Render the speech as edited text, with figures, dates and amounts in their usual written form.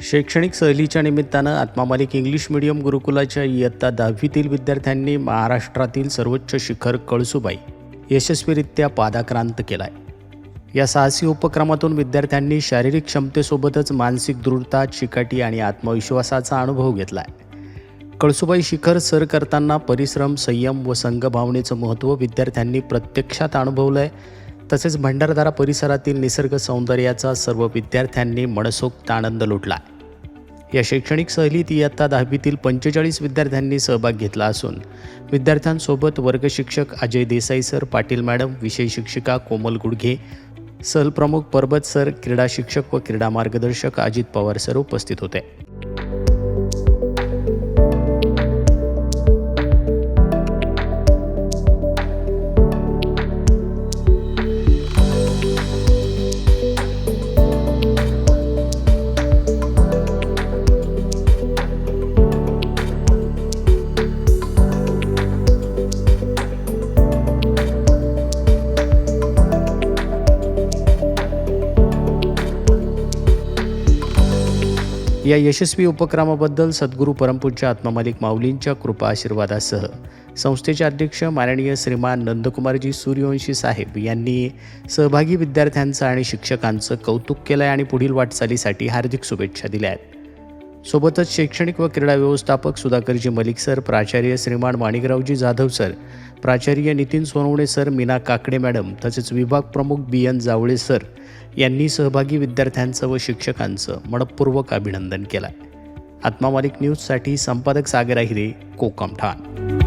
शैक्षणिक सहलीच्या निमित्तानं आत्मा मालिक इंग्लिश मीडियम गुरुकुलाच्या इयत्ता 10वीतील विद्यार्थ्यांनी महाराष्ट्रातील सर्वोच्च शिखर कळसूबाई यशस्वीरित्या पादाक्रांत केलाय। या साहसी उपक्रमातून विद्यार्थ्यांनी शारीरिक क्षमतेसोबतच मानसिक दृढता, चिकाटी आणि आत्मविश्वासाचा अनुभव घेतलाय। कळसूबाई शिखर सर करताना परिश्रम, संयम व संघभावनेचं महत्त्व विद्यार्थ्यांनी प्रत्यक्षात अनुभवलंय। तसेच भंडारदरा परिसरातील निसर्ग सौंदर्याचा सर्व विद्यार्थ्यांनी मनसोक्त आनंद लुटला। या शैक्षणिक सहलीत इयत्ता 10वीतील 45 विद्यार्थ्यांनी सहभाग घेतला असून विद्यार्थ्यांसोबत वर्ग शिक्षक अजय देसाई सर, पाटील मॅडम, विषय शिक्षिका कोमल गुडघे, सहलप्रमुख परबत सर, क्रीडा शिक्षक व क्रीडा मार्गदर्शक अजित पवार सर उपस्थित होते। या यशस्वी उपक्रमाबद्दल सद्गुरू परमपूज्य आत्मा मालिक माऊलींच्या कृपा आशीर्वादासह संस्थेचे अध्यक्ष माननीय श्रीमान नंदकुमारजी सूर्यवंशी साहेब यांनी सहभागी विद्यार्थ्यांचं आणि शिक्षकांचं कौतुक केलं आणि पुढील वाटचालीसाठी हार्दिक शुभेच्छा दिल्या आहेत। सोबतच शैक्षणिक व क्रीडा व्यवस्थापक सुधाकरजी मलिक सर, प्राचार्य श्रीमान माणिकरावजी जाधव सर, प्राचार्य नितीन सोनवणे सर, मीना काकडे मॅडम तसेच विभाग प्रमुख BN जावळे सर यांनी सहभागी विद्यार्थ्यांचं व शिक्षकांचं मनपूर्वक अभिनंदन केलं। आत्मा मालिक न्यूजसाठी संपादक सागर अहिरे, कोकम ठाण।